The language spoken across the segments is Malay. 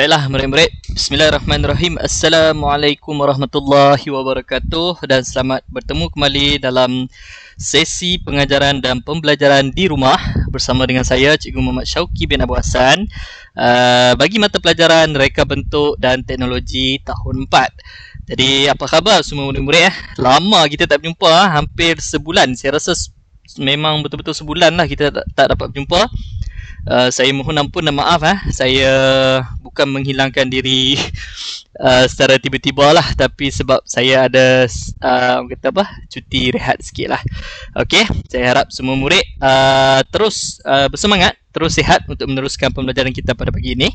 Baiklah murid-murid, Bismillahirrahmanirrahim. Assalamualaikum warahmatullahi wabarakatuh dan selamat bertemu kembali dalam sesi pengajaran dan pembelajaran di rumah bersama dengan saya Cikgu Muhammad Syauqi bin Abu Hassan bagi mata pelajaran Reka Bentuk dan Teknologi tahun 4. Jadi apa khabar semua murid-murid? Lama kita tak berjumpa, hampir sebulan. Saya rasa memang betul-betul sebulan lah kita tak dapat berjumpa. Saya mohon ampun dan maaf saya bukan menghilangkan diri secara tiba-tiba lah, tapi sebab saya ada cuti rehat sikit lah. Okey, saya harap semua murid terus bersemangat, terus sihat untuk meneruskan pembelajaran kita pada pagi ini.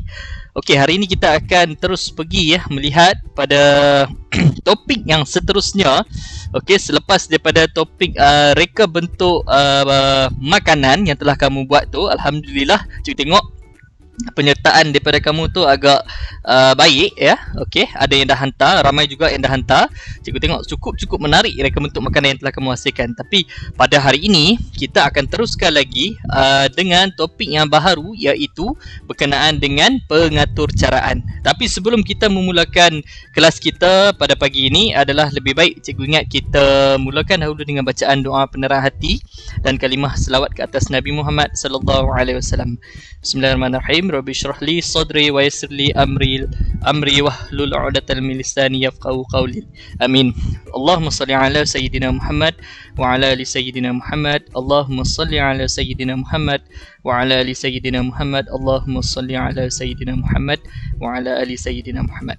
Okey, hari ini kita akan terus pergi melihat pada topik yang seterusnya. Okey, selepas daripada topik reka bentuk makanan yang telah kamu buat tu, alhamdulillah cikgu tengok penyertaan daripada kamu tu agak baik ya. Okey, ada yang dah hantar, ramai juga yang dah hantar. Cikgu tengok cukup menarik reka bentuk makanan yang telah kamu hasilkan. Tapi pada hari ini kita akan teruskan lagi dengan topik yang baharu, iaitu berkenaan dengan pengaturcaraan. Tapi sebelum kita memulakan kelas kita pada pagi ini, adalah lebih baik cikgu ingat kita mulakan dahulu dengan bacaan doa penerang hati dan kalimah selawat ke atas Nabi Muhammad sallallahu alaihi wasallam. Bismillahirrahmanirrahim. Rabbi syrah li sadri wa yassir li amri wahlul 'uqdatal min lisani yafqahu qawli. Amin. Allahumma salli ala sayyidina Muhammad wa ala ali sayyidina Muhammad. Allahumma salli ala sayyidina Muhammad wa ala ali sayyidina Muhammad. Allahumma salli ala sayyidina Muhammad wa ala ali sayyidina Muhammad.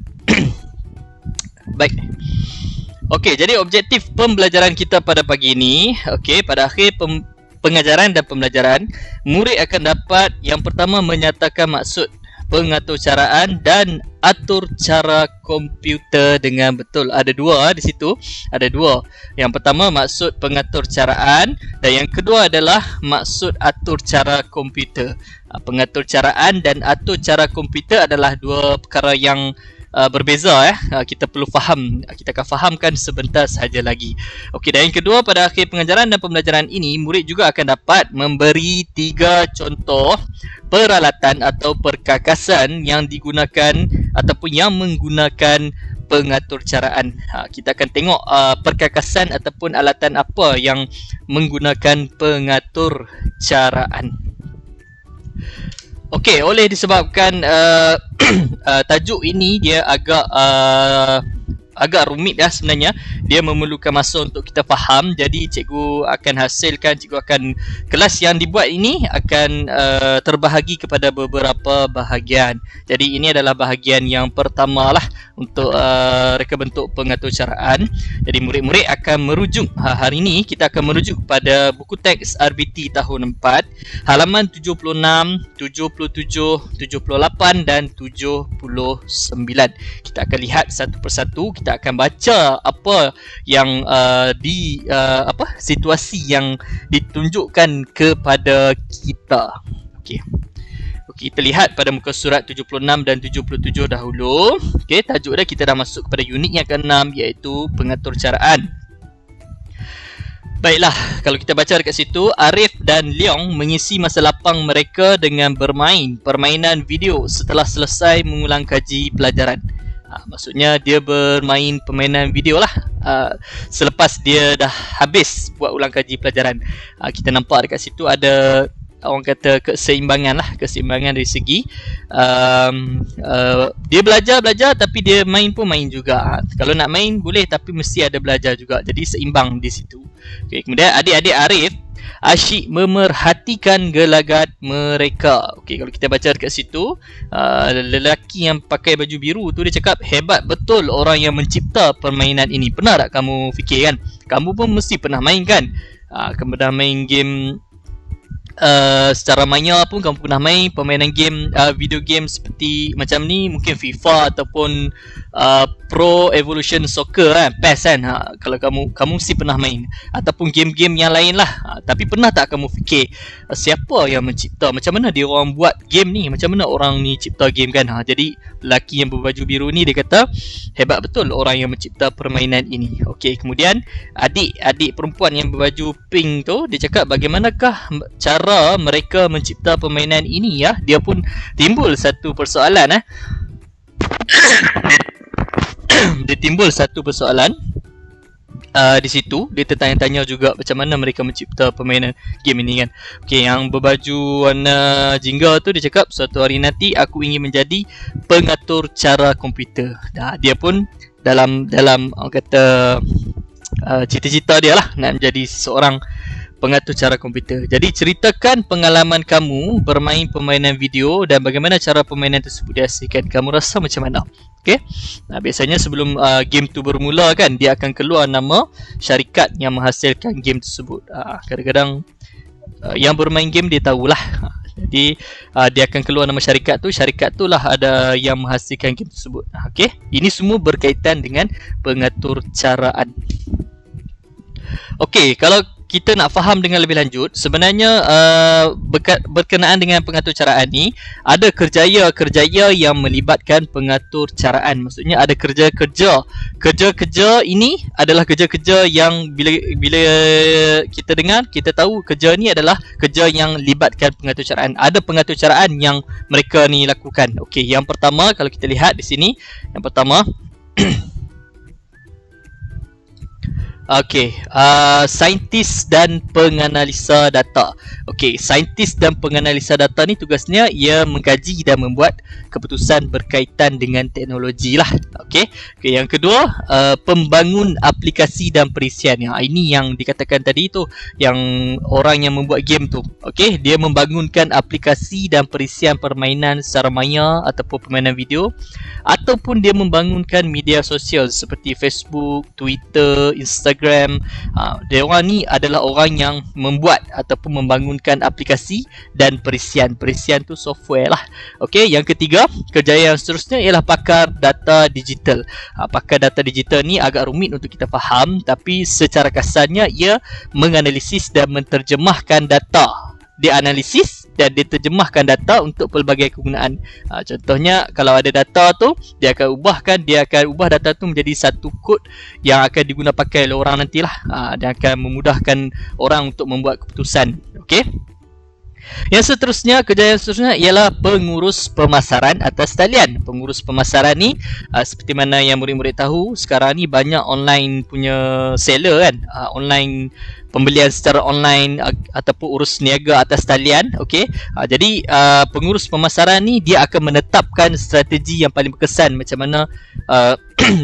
Baik. Okey, jadi objektif pembelajaran kita pada pagi ini, okey, pada akhir pengajaran dan pembelajaran, murid akan dapat yang pertama menyatakan maksud pengaturcaraan dan atur cara komputer dengan betul. Ada dua di situ, ada dua. Yang pertama maksud pengaturcaraan dan yang kedua adalah maksud atur cara komputer. Pengaturcaraan dan atur cara komputer adalah dua perkara yang berbeza kita perlu faham. Kita akan fahamkan sebentar sahaja lagi. Okey, dan yang kedua, pada akhir pengajaran dan pembelajaran ini, murid juga akan dapat memberi 3 contoh peralatan atau perkakasan yang digunakan ataupun yang menggunakan pengaturcaraan. Kita akan tengok perkakasan ataupun alatan apa yang menggunakan pengaturcaraan. Okey, oleh disebabkan tajuk ini dia agak rumit sebenarnya. Dia memerlukan masa untuk kita faham. Jadi cikgu akan kelas yang dibuat ini akan terbahagi kepada beberapa bahagian. Jadi ini adalah bahagian yang pertama lah untuk reka bentuk pengaturcaraan. Jadi murid-murid akan merujuk, hari ini kita akan merujuk pada buku teks RBT tahun 4, halaman 76, 77, 78 dan 79. Kita akan lihat satu persatu. Kita akan baca apa yang situasi yang ditunjukkan kepada kita. Okey. Kita lihat pada muka surat 76 dan 77 dahulu. Okey, tajuk dah, kita dah masuk kepada unit yang ke-6, iaitu pengaturcaraan. Baiklah, kalau kita baca dekat situ, Arif dan Leong mengisi masa lapang mereka dengan bermain permainan video setelah selesai mengulang kaji pelajaran. Maksudnya dia bermain permainan video lah selepas dia dah habis buat ulang kaji pelajaran. Kita nampak dekat situ ada orang kata keseimbangan dari segi dia belajar tapi dia main pun main juga. Kalau nak main boleh, tapi mesti ada belajar juga. Jadi seimbang di situ. Okay, kemudian adik-adik Arif asyik memerhatikan gelagat mereka. Okey, kalau kita baca dekat situ, lelaki yang pakai baju biru tu dia cakap, hebat betul orang yang mencipta permainan ini. Pernah tak kamu fikir kan? Kamu pun mesti pernah main kan? Kamu dah main game secara maya pun, kamu pernah main permainan game video game seperti macam ni, mungkin FIFA ataupun Pro Evolution Soccer PES kan. Kalau kamu mesti pernah main, ataupun game-game yang lain lah. Tapi pernah tak kamu fikir siapa yang mencipta, macam mana dia orang buat game ni, macam mana orang ni cipta game kan? Jadi lelaki yang berbaju biru ni dia kata, hebat betul orang yang mencipta permainan ini. Okey, kemudian adik perempuan yang berbaju pink tu dia cakap, bagaimanakah cara mereka mencipta permainan ini ya? Dia pun timbul satu persoalan dia timbul satu persoalan di situ. Dia tertanya-tanya juga macam mana mereka mencipta permainan game ini kan. Okey, yang berbaju warna jingga tu dia cakap suatu hari nanti aku ingin menjadi pengatur cara komputer. Dia pun dalam orang kata cita-cita dia lah nak menjadi seorang pengatur cara komputer. Jadi ceritakan pengalaman kamu bermain permainan video dan bagaimana cara permainan tersebut dihasilkan. Kamu rasa macam mana? Okey. Biasanya sebelum game tu bermula kan, dia akan keluar nama syarikat yang menghasilkan game tersebut. Kadang-kadang yang bermain game dia tahulah. Jadi dia akan keluar nama syarikat tu. Syarikat tu lah ada yang menghasilkan game tersebut. Okey. Ini semua berkaitan dengan pengatur caraan. Okey, kalau kita nak faham dengan lebih lanjut, sebenarnya berkenaan dengan pengatur caraan ni, ada kerjaya-kerjaya yang melibatkan pengatur caraan. Maksudnya ada kerja-kerja. Kerja-kerja ini adalah kerja-kerja yang bila kita dengar, kita tahu kerja ni adalah kerja yang libatkan pengatur caraan. Ada pengatur caraan yang mereka ni lakukan. Okey, yang pertama kalau kita lihat di sini, yang pertama Okey, saintis dan penganalisa data. Okey, saintis dan penganalisa data ni tugasnya ia mengkaji dan membuat keputusan berkaitan dengan teknologi lah. Okey, yang kedua, pembangun aplikasi dan perisian. Ini yang dikatakan tadi tu, yang orang yang membuat game tu. Okey, dia membangunkan aplikasi dan perisian permainan secara maya ataupun permainan video, ataupun dia membangunkan media sosial seperti Facebook, Twitter, Instagram. Dia orang ni adalah orang yang membuat ataupun membangunkan aplikasi dan perisian. Perisian tu software lah. Okey, yang ketiga, kerjaya yang seterusnya ialah pakar data digital. Pakar data digital ni agak rumit untuk kita faham, tapi secara kasarnya ia menganalisis dan menterjemahkan data. Dia analisis dan dia terjemahkan data untuk pelbagai kegunaan. Contohnya kalau ada data tu, dia akan ubah data tu menjadi satu kod yang akan diguna pakai oleh orang nantilah. Dia akan memudahkan orang untuk membuat keputusan. Okey. Yang seterusnya, kerja yang seterusnya ialah pengurus pemasaran atas talian. Pengurus pemasaran ni seperti mana yang murid-murid tahu, sekarang ni banyak online punya seller kan, online pembelian secara online ataupun urus niaga atas talian. Okey. Jadi pengurus pemasaran ni dia akan menetapkan strategi yang paling berkesan macam mana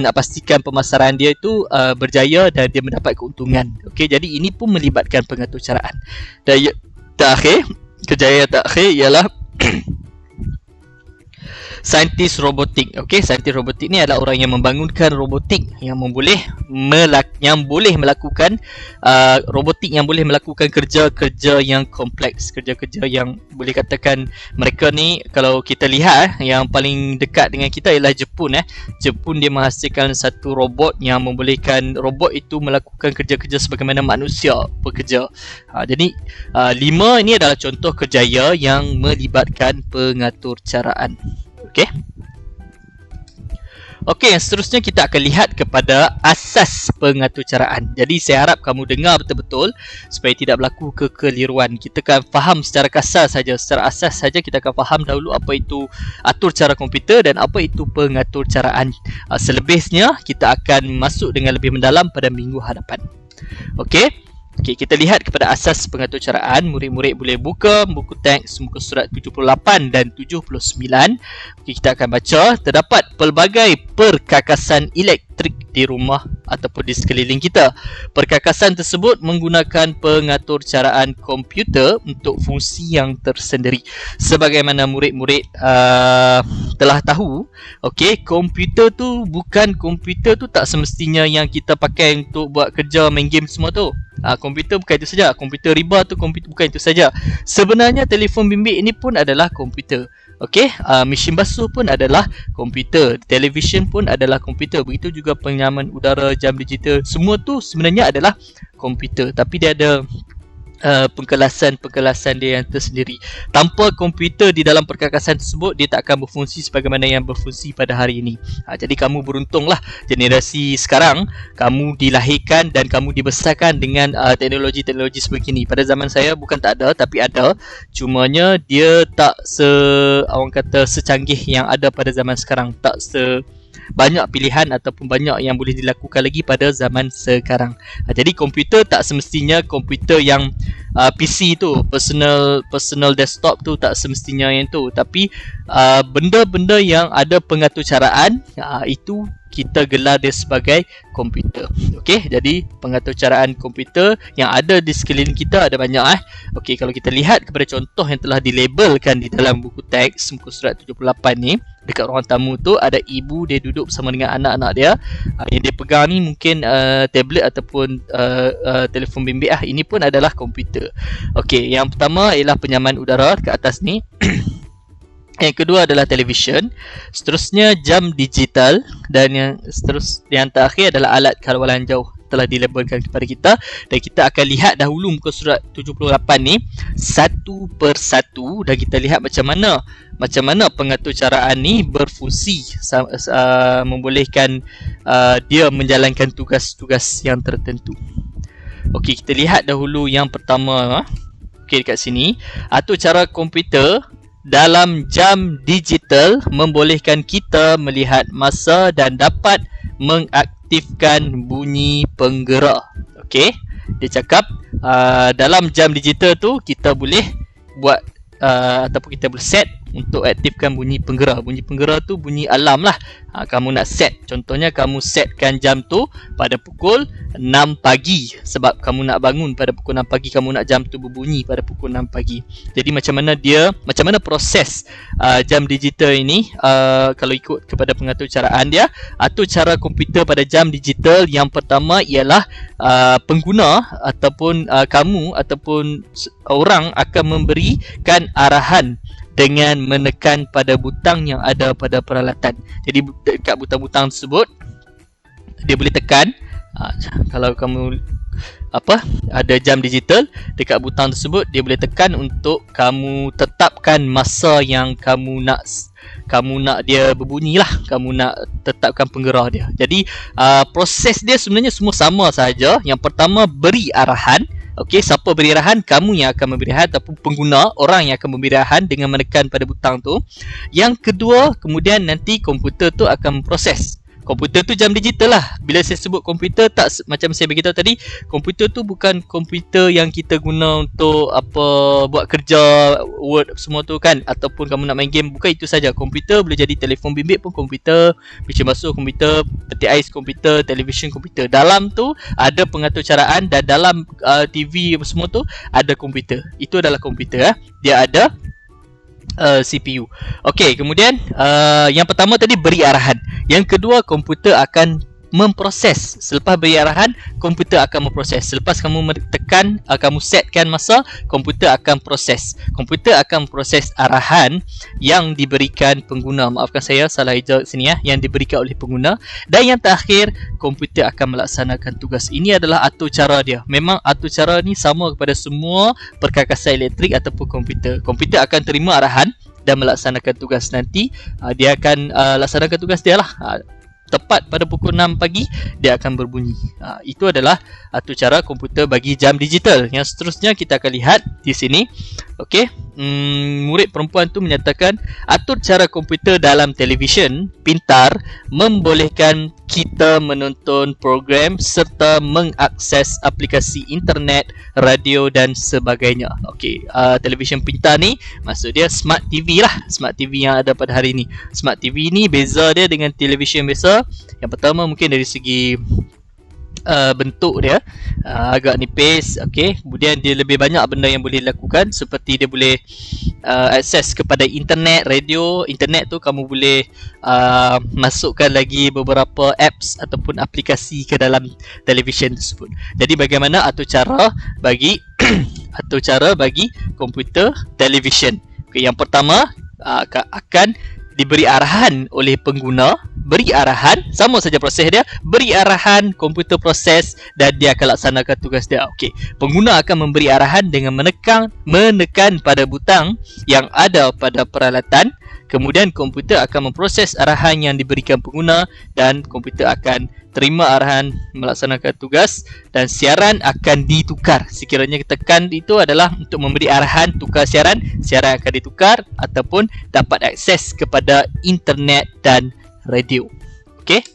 nak pastikan pemasaran dia itu berjaya dan dia mendapat keuntungan. Okey, jadi ini pun melibatkan pengatur caraan. Dan terakhir, kerjaya terakhir ialah saintis robotik. Okey, saintis robotik ni adalah orang yang membangunkan robotik yang boleh melakukan robotik yang boleh melakukan kerja-kerja yang kompleks, kerja-kerja yang boleh katakan mereka ni, kalau kita lihat yang paling dekat dengan kita ialah Jepun. Jepun dia menghasilkan satu robot yang membolehkan robot itu melakukan kerja-kerja sebagaimana manusia bekerja. Jadi 5 ini adalah contoh kerjaya yang melibatkan pengatur caraan. Okey. Okey, yang seterusnya kita akan lihat kepada asas pengatur caraan. Jadi saya harap kamu dengar betul-betul supaya tidak berlaku kekeliruan. Kita akan faham secara kasar saja, secara asas saja kita akan faham dahulu apa itu atur cara komputer dan apa itu pengatur caraan. Selebihnya kita akan masuk dengan lebih mendalam pada minggu hadapan. Okey. Okey, kita lihat kepada asas pengatur caraan. Murid-murid boleh buka buku teks muka surat 78 dan 79. Okey, kita akan baca. Terdapat pelbagai perkakasan elektrik di rumah ataupun di sekeliling kita. Perkakasan tersebut menggunakan pengatur caraan komputer untuk fungsi yang tersendiri. Sebagaimana murid-murid telah tahu, okey, komputer tu tak semestinya yang kita pakai untuk buat kerja main game semua tu. Komputer bukan itu saja. Komputer riba tu bukan itu saja. Sebenarnya telefon bimbit ini pun adalah komputer. Okey, mesin basuh pun adalah komputer. Televisyen pun adalah komputer. Begitu juga penyaman udara, jam digital. Semua tu sebenarnya adalah komputer. Tapi dia ada pengkelasan dia yang tersendiri. Tanpa komputer di dalam perkakasan tersebut, dia tak akan berfungsi sebagaimana yang berfungsi pada hari ini. Jadi kamu beruntunglah generasi sekarang, kamu dilahirkan dan kamu dibesarkan dengan teknologi-teknologi sebegini. Pada zaman saya bukan tak ada, tapi ada, cumanya dia tak orang kata secanggih yang ada pada zaman sekarang, tak banyak pilihan ataupun banyak yang boleh dilakukan lagi pada zaman sekarang. Jadi komputer tak semestinya komputer yang PC tu, personal desktop tu, tak semestinya yang tu, tapi benda-benda yang ada pengaturcaraan, itu kita gelar dia sebagai komputer. Okey, jadi pengaturcaraan komputer yang ada di sekeliling kita ada banyak. Okey, kalau kita lihat kepada contoh yang telah dilabelkan di dalam buku teks muka surat 78 ni, dekat ruang tamu tu ada ibu dia duduk bersama dengan anak-anak dia. Yang dia pegang ni mungkin tablet ataupun telefon bimbit. Ini pun adalah komputer. Okey, yang pertama ialah penyaman udara dekat atas ni. Yang kedua adalah televisyen, seterusnya jam digital, dan yang terakhir adalah alat kawalan jauh telah dilabelkan kepada kita, dan kita akan lihat dahulu muka surat 78 ni satu persatu, dan kita lihat macam mana pengaturcaraan ni berfungsi membolehkan dia menjalankan tugas-tugas yang tertentu. Okey, kita lihat dahulu yang pertama. Okey, dekat sini atur cara komputer dalam jam digital membolehkan kita melihat masa dan dapat mengaktifkan bunyi penggerak. Okey, dia cakap dalam jam digital tu kita boleh buat ataupun kita boleh set untuk aktifkan bunyi penggerak. Bunyi penggerak tu bunyi alarm lah. Kamu nak set, contohnya kamu setkan jam tu pada pukul 6 pagi sebab kamu nak bangun pada pukul 6 pagi, kamu nak jam tu berbunyi pada pukul 6 pagi. Jadi macam mana proses jam digital ini, kalau ikut kepada pengaturcaraan dia, atur cara komputer pada jam digital yang pertama ialah pengguna ataupun kamu ataupun orang akan memberikan arahan dengan menekan pada butang yang ada pada peralatan. Jadi dekat butang-butang tersebut dia boleh tekan. Kalau kamu ada jam digital, dekat butang tersebut dia boleh tekan untuk kamu tetapkan masa yang kamu nak dia berbunyi lah, kamu nak tetapkan penggerak dia. Jadi proses dia sebenarnya semua sama sahaja. Yang pertama beri arahan. Okey, siapa beri arahan? Kamu yang akan memberi arahan ataupun pengguna, orang yang akan memberi arahan dengan menekan pada butang tu. Yang kedua, kemudian nanti komputer tu akan memproses. Komputer tu jam digital lah. Bila saya sebut komputer, tak macam saya beritahu tadi, komputer tu bukan komputer yang kita guna untuk buat kerja, Word semua tu kan, ataupun kamu nak main game. Bukan itu saja. Komputer boleh jadi telefon bimbit pun komputer, mesin basuh komputer, peti ais komputer, televisyen komputer. Dalam tu ada pengaturcaraan, dan dalam TV semua tu ada komputer. Itu adalah komputer. Dia ada CPU. Okey, kemudian yang pertama tadi beri arahan. Yang kedua, komputer akan memproses. Selepas beri arahan, komputer akan memproses. Selepas kamu tekan, kamu setkan masa, komputer akan proses. Komputer akan proses arahan yang diberikan pengguna. Maafkan saya salah hijau sini yang diberikan oleh pengguna. Dan yang terakhir, komputer akan melaksanakan tugas. Ini adalah atur cara dia. Memang atur cara ni sama kepada semua perkakasan elektrik ataupun komputer. Komputer akan terima arahan dan melaksanakan tugas. Nanti dia akan laksanakan tugas dia lah. Tepat pada pukul 6 pagi dia akan berbunyi. Itu adalah atur cara komputer bagi jam digital. Yang seterusnya kita akan lihat di sini. Okey, murid perempuan tu menyatakan atur cara komputer dalam televisyen pintar membolehkan kita menonton program serta mengakses aplikasi internet, radio dan sebagainya. Okey, televisyen pintar ni maksud dia smart TV lah, smart TV yang ada pada hari ni. Smart TV ni beza dia dengan televisyen biasa. Yang pertama mungkin dari segi bentuk dia agak nipis. Okey, kemudian dia lebih banyak benda yang boleh dilakukan, seperti dia boleh akses kepada internet, radio. Internet tu kamu boleh masukkan lagi beberapa apps ataupun aplikasi ke dalam televisyen tersebut. Jadi bagaimana atur cara bagi atur cara bagi komputer televisyen? Okey, yang pertama akan diberi arahan oleh pengguna. beri arahan, sama saja proses dia, beri arahan, komputer proses dan dia akan laksanakan tugas dia. Okey, pengguna akan memberi arahan dengan menekan pada butang yang ada pada peralatan. Kemudian komputer akan memproses arahan yang diberikan pengguna dan komputer akan terima arahan melaksanakan tugas dan siaran akan ditukar. Sekiranya tekan itu adalah untuk memberi arahan tukar siaran, siaran akan ditukar ataupun dapat akses kepada internet dan radio. Okey.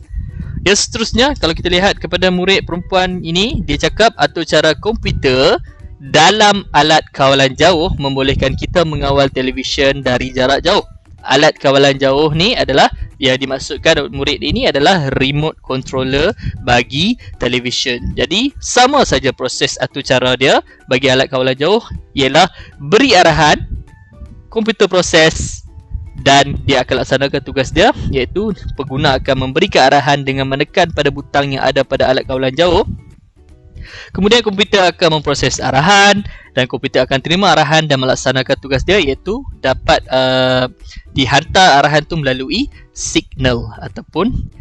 Yang seterusnya, kalau kita lihat kepada murid perempuan ini, dia cakap atur cara komputer dalam alat kawalan jauh membolehkan kita mengawal televisyen dari jarak jauh. Alat kawalan jauh ni adalah yang dimaksudkan murid ini adalah remote controller bagi televisyen. Jadi sama saja proses atau cara dia bagi alat kawalan jauh ialah beri arahan, komputer proses dan dia akan laksanakan tugas dia, iaitu pengguna akan memberikan arahan dengan menekan pada butang yang ada pada alat kawalan jauh. Kemudian komputer akan memproses arahan dan komputer akan terima arahan dan melaksanakan tugas dia, iaitu dapat dihantar arahan tu melalui signal ataupun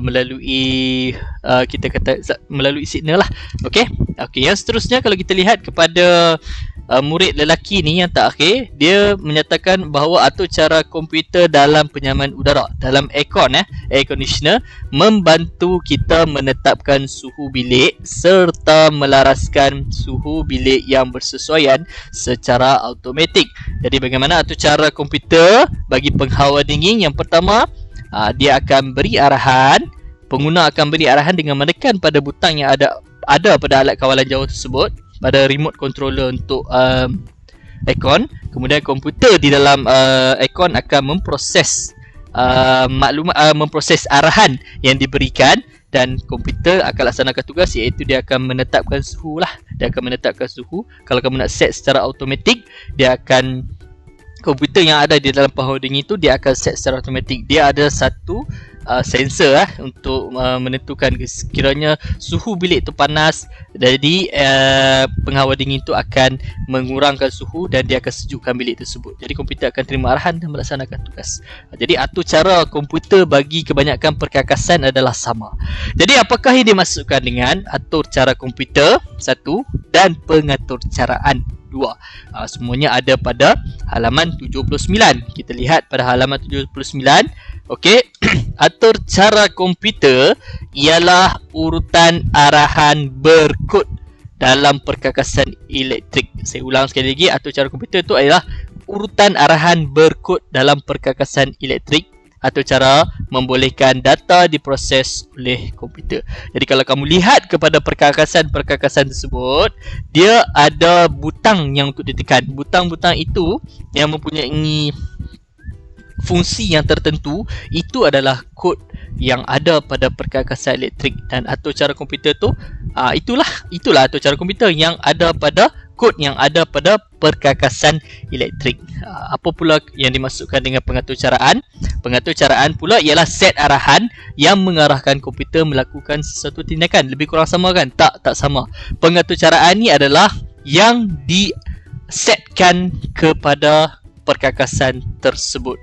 melalui kita kata melalui signal lah. Okey. Okey, yang seterusnya kalau kita lihat kepada murid lelaki ni yang terakhir, dia menyatakan bahawa atur cara komputer dalam penyaman udara, dalam aircon air conditioner, membantu kita menetapkan suhu bilik serta melaraskan suhu bilik yang bersesuaian secara automatik. Jadi bagaimana atur cara komputer bagi penghawa dingin? Yang pertama, dia akan beri arahan, pengguna akan beri arahan dengan menekan pada butang yang ada pada alat kawalan jauh tersebut, pada remote controller untuk aircon. Kemudian komputer di dalam aircon akan memproses memproses arahan yang diberikan dan komputer akan laksanakan tugas, iaitu dia akan menetapkan suhu lah. Dia akan menetapkan suhu. Kalau kamu nak set secara automatik, dia akan, komputer yang ada di dalam penghawa dingin itu dia akan set secara automatik. Dia ada satu sensor untuk menentukan sekiranya suhu bilik itu panas, jadi penghawa dingin itu akan mengurangkan suhu dan dia akan sejukkan bilik tersebut. Jadi komputer akan terima arahan dan melaksanakan tugas. Jadi atur cara komputer bagi kebanyakan perkakasan adalah sama. Jadi apakah yang dimaksudkan dengan atur cara komputer 1 dan pengatur caraan 2? Semuanya ada pada halaman 79. Kita lihat pada halaman 79. Okey, atur cara komputer ialah urutan arahan berkod dalam perkakasan elektrik. Saya ulang sekali lagi, atur cara komputer itu adalah urutan arahan berkod dalam perkakasan elektrik atau cara membolehkan data diproses oleh komputer. Jadi kalau kamu lihat kepada perkakasan-perkakasan tersebut, dia ada butang yang untuk ditekan. Butang-butang itu yang mempunyai fungsi yang tertentu, itu adalah kod yang ada pada perkakasan elektrik. Dan atur cara komputer tu itulah atur cara komputer yang ada pada kod yang ada pada perkakasan elektrik. Apa pula yang dimaksudkan dengan pengatur caraan? Pengatur caraan pula ialah set arahan yang mengarahkan komputer melakukan sesuatu tindakan. Lebih kurang sama kan? Tak sama. Pengatur caraan ni adalah yang disetkan kepada perkakasan tersebut.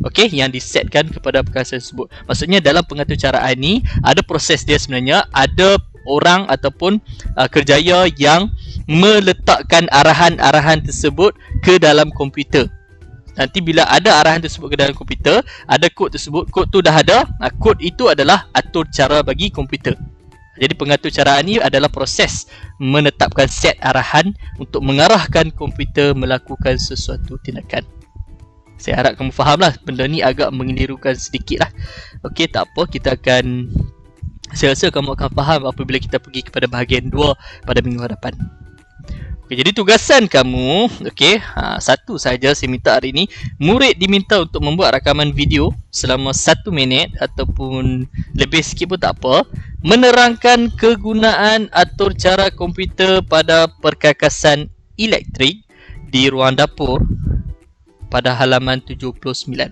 Okey, yang disetkan kepada perkakasan tersebut. Maksudnya dalam pengatur caraan ni ada proses dia sebenarnya, ada orang ataupun kerjaya yang meletakkan arahan-arahan tersebut ke dalam komputer. Nanti bila ada arahan tersebut ke dalam komputer, ada kod tersebut, kod tu dah ada, kod itu adalah atur cara bagi komputer. Jadi pengatur caraan ni adalah proses menetapkan set arahan untuk mengarahkan komputer melakukan sesuatu tindakan. Saya harap kamu faham lah, benda ni agak mengelirukan sedikit lah. Okey, tak apa, saya rasa kamu akan faham apabila kita pergi kepada bahagian 2 pada minggu hadapan. Okey, jadi tugasan kamu, satu saja saya minta hari ini. Murid diminta untuk membuat rakaman video selama 1 minit ataupun lebih sikit pun tak apa, menerangkan kegunaan atur cara komputer pada perkakasan elektrik di ruang dapur pada halaman 79.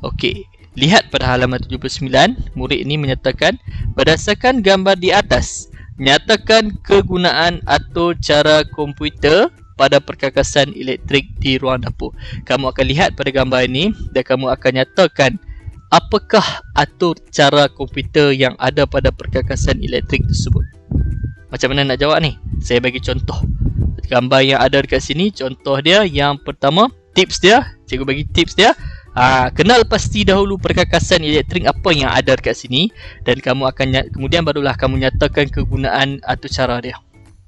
Okey, lihat pada halaman 79, murid ini menyatakan, berdasarkan gambar di atas, nyatakan kegunaan atur cara komputer pada perkakasan elektrik di ruang dapur. Kamu akan lihat pada gambar ini dan kamu akan nyatakan apakah atur cara komputer yang ada pada perkakasan elektrik tersebut? Macam mana nak jawab ni? Saya bagi contoh. Gambar yang ada dekat sini, contoh dia yang pertama, tips dia. Cikgu bagi tips dia. Kenal pasti dahulu perkakasan elektrik apa yang ada dekat sini, dan kamu akan kemudian barulah kamu nyatakan kegunaan atau cara dia.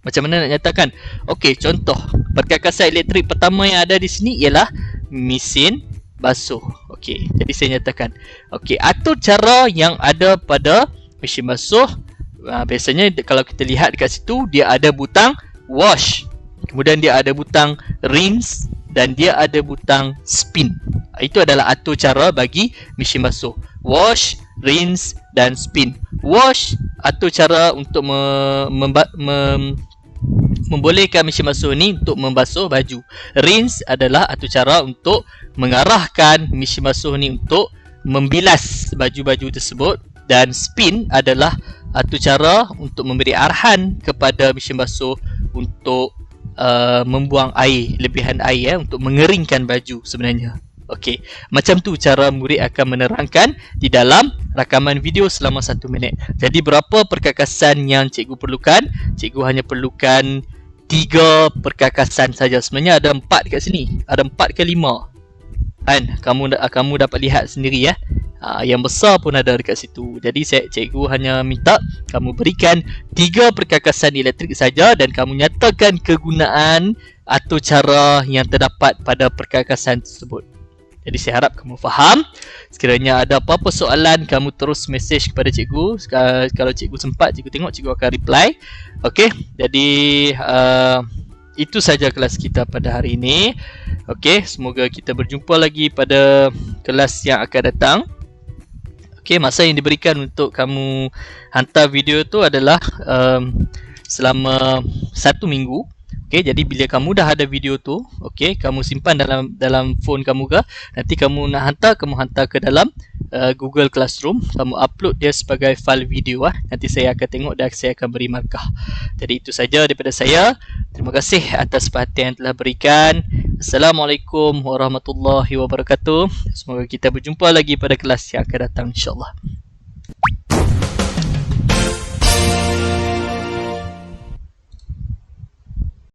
Macam mana nak nyatakan? Okey, contoh perkakasan elektrik pertama yang ada di sini ialah mesin basuh. Okey, jadi saya nyatakan. Okey, atur cara yang ada pada mesin basuh. Biasanya kalau kita lihat dekat situ, dia ada butang wash, kemudian dia ada butang rinse, dan dia ada butang spin. Itu adalah atur cara bagi mesin basuh. Wash, rinse dan spin. Wash, atur cara untuk membolehkan mesin basuh ni untuk membasuh baju. Rinse adalah atur cara untuk mengarahkan mesin basuh ni untuk membilas baju-baju tersebut. Dan spin adalah atur cara untuk memberi arahan kepada mesin basuh untuk membuang air, lebihan air untuk mengeringkan baju sebenarnya. Okey, macam tu cara murid akan menerangkan di dalam rakaman video selama 1 minit. Jadi berapa perkakasan yang cikgu perlukan? Cikgu hanya perlukan 3 perkakasan saja. Sebenarnya ada 4 kat sini. Ada 4 ke 5. Kan? Kamu dapat lihat sendiri ya. Yang besar pun ada dekat situ. Jadi cikgu hanya minta kamu berikan 3 perkakasan elektrik saja dan kamu nyatakan kegunaan atau cara yang terdapat pada perkakasan tersebut. Jadi saya harap kamu faham. Sekiranya ada apa-apa soalan, kamu terus mesej kepada cikgu. Kalau cikgu sempat, cikgu tengok, cikgu akan reply. Okey, jadi itu saja kelas kita pada hari ini. Okey, semoga kita berjumpa lagi pada kelas yang akan datang. Okey, masa yang diberikan untuk kamu hantar video tu adalah selama 1 minggu. Okey, jadi bila kamu dah ada video tu, okey, kamu simpan dalam phone kamu ke, nanti kamu nak hantar, kamu hantar ke dalam Google Classroom, kamu upload dia sebagai file video Nanti saya akan tengok dan saya akan beri markah. Jadi itu saja daripada saya. Terima kasih atas perhatian yang telah berikan. Assalamualaikum warahmatullahi wabarakatuh. Semoga kita berjumpa lagi pada kelas yang akan datang, insya-Allah.